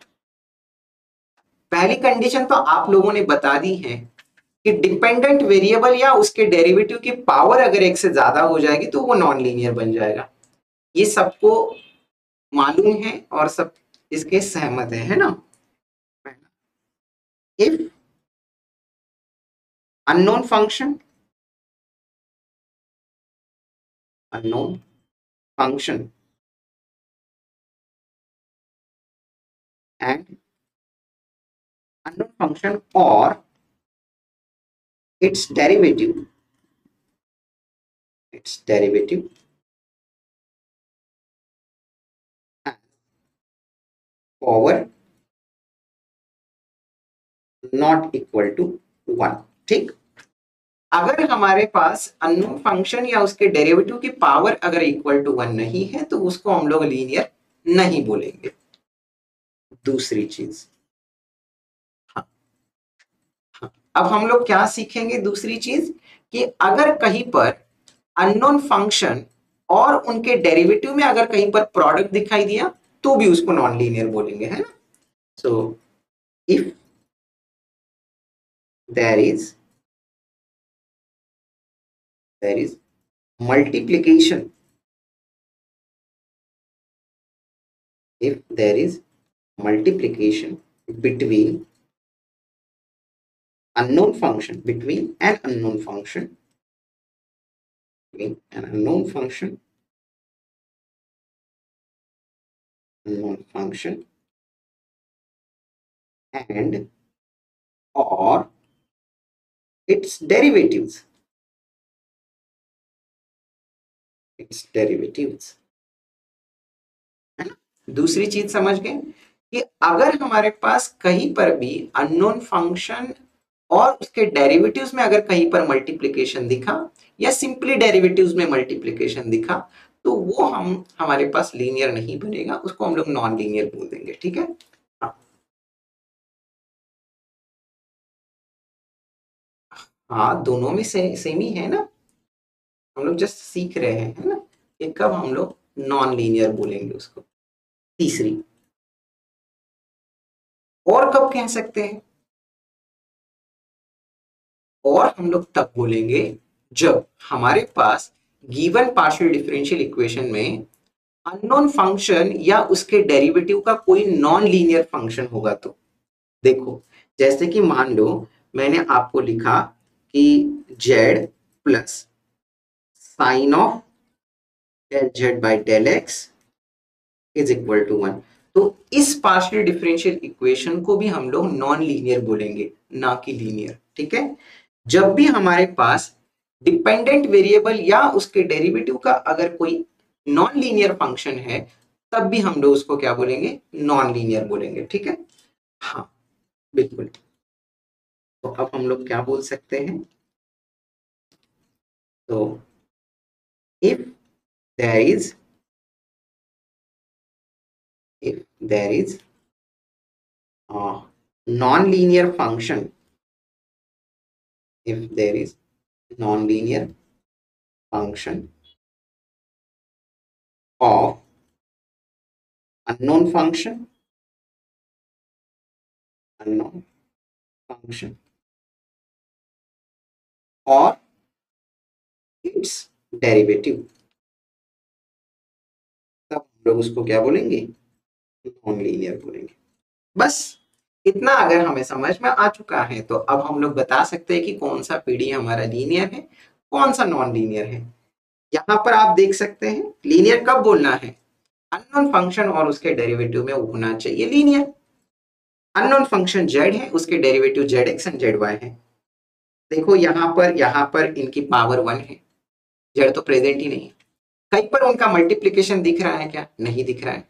पहली कंडीशन तो आप लोगों ने बता दी है कि डिपेंडेंट वेरिएबल या उसके डेरिवेटिव की पावर अगर एक से ज्यादा हो जाएगी तो वो नॉन लीनियर बन जाएगा। ये सबको मालूम है और सब इसके सहमत है ना? If unknown function and unknown function or its derivative power not equal to 1। ठीक, अगर हमारे पास अननोन फंक्शन या उसके डेरिवेटिव की पावर अगर इक्वल टू 1 नहीं है तो उसको हम लोग लीनियर नहीं बोलेंगे। दूसरी चीज, अब हम लोग क्या सीखेंगे? दूसरी चीज कि अगर कहीं पर अननोन फंक्शन और उनके डेरिवेटिव में अगर कहीं पर प्रोडक्ट दिखाई दिया तो भी उसको नॉन लीनियर बोलेंगे, है ना? So if there is multiplication, if there is multiplication between unknown function, between an unknown function and or its derivatives, है ना? दूसरी चीज समझ गए कि अगर हमारे पास कहीं पर भी अननोन फंक्शन और उसके डेरिवेटिव्स में अगर कहीं पर मल्टीप्लिकेशन दिखा या सिंपली डेरिवेटिव्स में मल्टीप्लिकेशन दिखा तो वो हमारे पास लीनियर नहीं बनेगा, उसको हम लोग नॉन लीनियर बोल देंगे। ठीक है, हाँ दोनों में सेम ही है ना, हम लोग जस्ट सीख रहे हैं, है ना, कि कब हम लोग नॉन लीनियर बोलेंगे उसको। तीसरी, और कब कह सकते हैं? और हम लोग तब बोलेंगे जब हमारे पास गिवन पार्शियल डिफरेंशियल इक्वेशन में अननोन फंक्शन या उसके डेरिवेटिव का कोई नॉन लीनियर फंक्शन होगा। तो देखो, जैसे कि मान लो मैंने आपको लिखा कि z plus sine of del z by del x is equal to 1, तो इस पार्शियल डिफरेंशियल इक्वेशन को भी हम लोग नॉन लीनियर बोलेंगे, ना कि लीनियर। ठीक है, जब भी हमारे पास डिपेंडेंट वेरिएबल या उसके डेरिवेटिव का अगर कोई नॉन लीनियर फंक्शन है तब भी हम लोग उसको क्या बोलेंगे? नॉन लीनियर बोलेंगे। ठीक है, हाँ बिल्कुल। तो अब हम लोग क्या बोल सकते हैं? तो if there is non-linear function, if there is non-linear function of unknown function or its derivative, तब हम लोग उसको क्या बोलेंगे? नॉन लीनियर बोलेंगे। बस इतना अगर हमें समझ में आ चुका है तो अब हम लोग बता सकते हैं कि कौन सा पीडी हमारा लीनियर है, कौन सा नॉन लीनियर है। यहाँ पर आप देख सकते हैं लीनियर कब बोलना है? अननोन फंक्शन और उसके डेरिवेटिव में होना चाहिए लीनियर। अननोन फंक्शन z है, उसके डेरिवेटिव zx एंड zy है। देखो यहाँ पर इनकी पावर 1 है, z तो प्रेजेंट ही नहीं है। कहीं पर उनका मल्टीप्लिकेशन दिख रहा है क्या? नहीं दिख रहा है।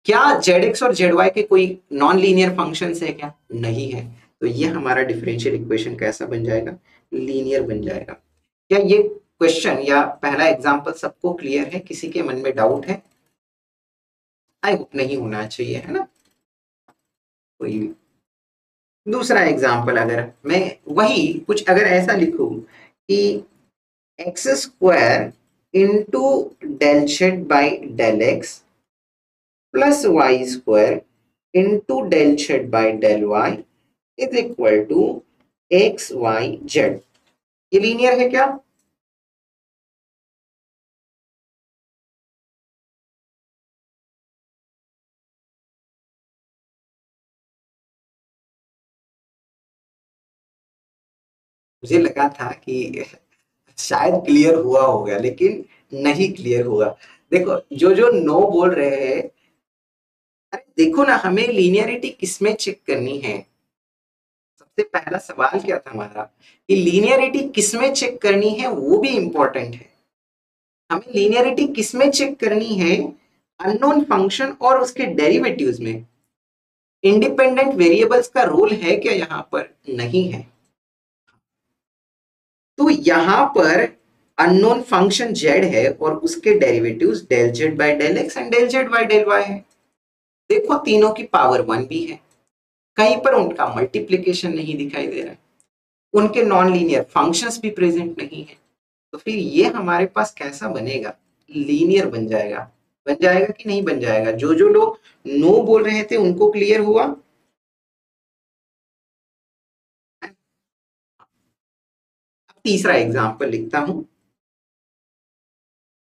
क्या zx और zy के कोई नॉन लीनियर फंक्शंस है क्या? नहीं है। तो ये हमारा डिफरेंशियल इक्वेशन कैसा बन जाएगा? लीनियर बन जाएगा। क्या ये क्वेश्चन या पहला एग्जांपल सबको क्लियर है? किसी के मन में डाउट है? आई होप नहीं होना चाहिए, है ना? कोई दूसरा एग्जांपल अगर मैं वही कुछ अगर ऐसा लिखूं कि x square into del z by del x plus y square into del z by del y is equal to x y z, ये लीनियर है क्या? मुझे लगा था कि शायद क्लियर हुआ होगा, लेकिन नहीं क्लियर हुआ। देखो जो जो नो बोल रहे हैं, अरे देखो ना, हमें लीनियरिटी किसमें चेक करनी है? सबसे पहला सवाल क्या था हमारा कि लीनियरिटी किसमें चेक करनी है, वो भी इंपॉर्टेंट है। हमें लीनियरिटी किसमें चेक करनी है? अननोन फंक्शन और उसके डेरिवेटिव्स में। इंडिपेंडेंट वेरिएबल्स का रोल है क्या यहाँ पर? नहीं है। तो यहाँ पर अननोन फंक्शन z है और उसके derivatives del z by del x and del z by del y है। देखो तीनों की पावर 1 भी है, कहीं पर उनका मल्टीप्लीकेशन नहीं दिखाई दे रहा है, उनके नॉन लीनियर फंक्शंस भी प्रेजेंट नहीं है। तो फिर ये हमारे पास कैसा बनेगा? लीनियर बन जाएगा। बन जाएगा कि नहीं बन जाएगा? जो जो लोग नो बोल रहे थे उनको क्लियर हुआ? अब तीसरा एग्जांपल लिखता हूं।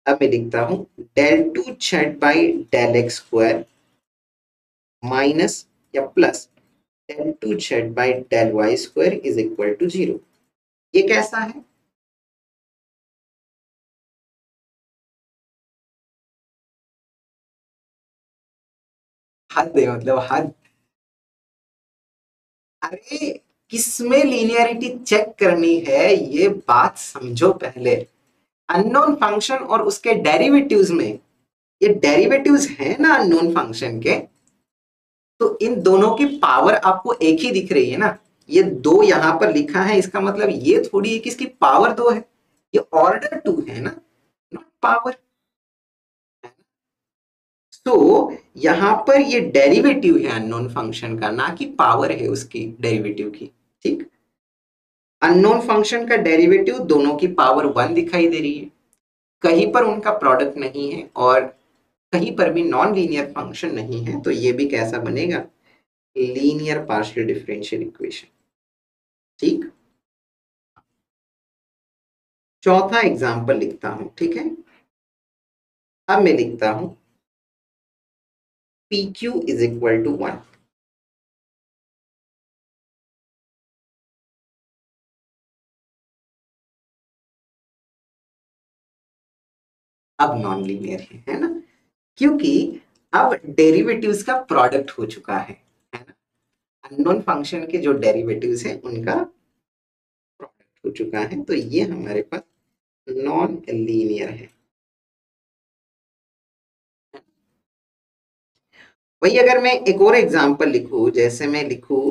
अब मैं लिखता हूं del two z by del x square minus या plus del two z by del y square is equal to 0। ये कैसा है? हद है, मतलब हद। अरे किसमें लीनियरिटी चेक करनी है, ये बात समझो पहले। अननोन फंक्शन और उसके डेरिवेटिव्स में। ये डेरिवेटिव्स है ना अननोन फंक्शन के, तो इन दोनों की पावर आपको एक ही दिख रही है ना। ये दो यहां पर लिखा है, इसका मतलब ये थोड़ी है कि इसकी पावर दो है। ये ऑर्डर टू है ना, नॉट पावर। तो यहां पर ये डेरिवेटिव है अननोन फंक्शन का, ना कि पावर है उसकी डेरिवेटिव की। ठीक। अननोन फंक्शन का डेरिवेटिव दोनों की पावर 1 दिखाई दे रही है, कहीं पर उनका प्रोडक्ट नहीं है और कहीं पर भी नॉन लीनियर फंक्शन नहीं है। तो ये भी कैसा बनेगा? Linear partial differential equation. ठीक। चौथा एग्जाम्पल लिखता हूं, ठीक है। अब मैं लिखता हूं p q is equal to 1। अब नॉन लीनियर है ना, क्योंकि अब डेरिवेटिव्स का प्रोडक्ट हो चुका है ना। अननोन फंक्शन के जो डेरिवेटिव्स हैं उनका प्रोडक्ट हो चुका है, तो ये हमारे पास नॉन लीनियर है। वही अगर मैं एक और एग्जांपल लिखूं, जैसे मैं लिखूं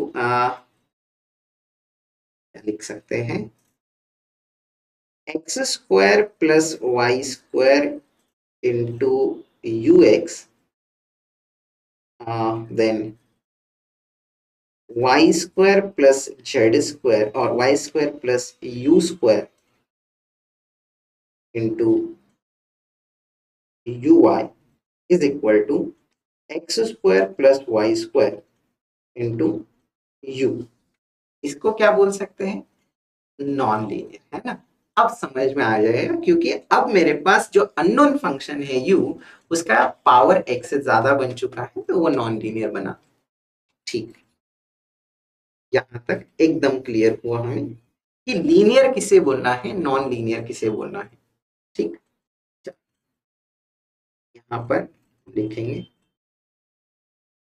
क्या लिख सकते हैं, x square plus y square into u x, then y square plus z square और y square plus u square into u y is equal to x square plus y square into u. इसको क्या बोल सकते हैं? Non linear, है ना। अब समझ में आ जाएगा, क्योंकि अब मेरे पास जो अननोन फंक्शन है u, उसका पावर x से ज्यादा बन चुका है, तो वो नॉन लीनियर बना। ठीक। यहां तक एकदम क्लियर हुआ हमें कि लीनियर किसे बोलना है, नॉन लीनियर किसे बोलना है। ठीक। यहाँ पर लिखेंगे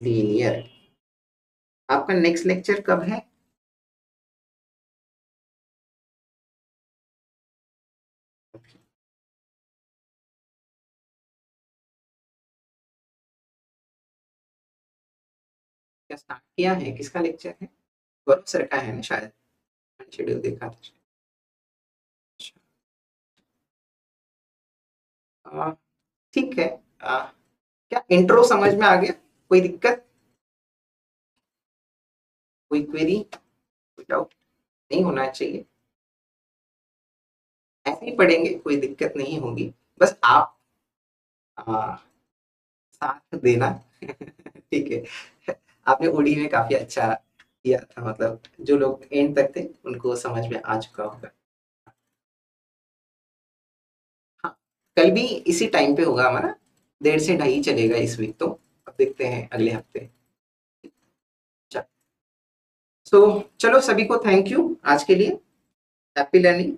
लीनियर। आपका नेक्स्ट लेक्चर कब है? क्या स्टार्ट किया है? किसका लेक्चर है? गौरव सर का है ना शायद, शेड्यूल देखा था। अ, ठीक है। क्या इंट्रो समझ में आ गया? कोई दिक्कत, कोई क्वेरी, कोई डाउट? नहीं होना चाहिए, ऐसे ही पढ़ेंगे, कोई दिक्कत नहीं होगी। बस आप आ, साथ देना। ठीक है। आपने ओडी में काफी अच्छा किया था, मतलब जो लोग एंड तक थे उनको समझ में आ चुका होगा। हाँ, कल भी इसी टाइम पे होगा हमारा, 1:30 से 2:30 चलेगा इस वीक तो। अब देखते हैं अगले हफ्ते। सो चलो, सभी को थैंक यू आज के लिए। Happy learning.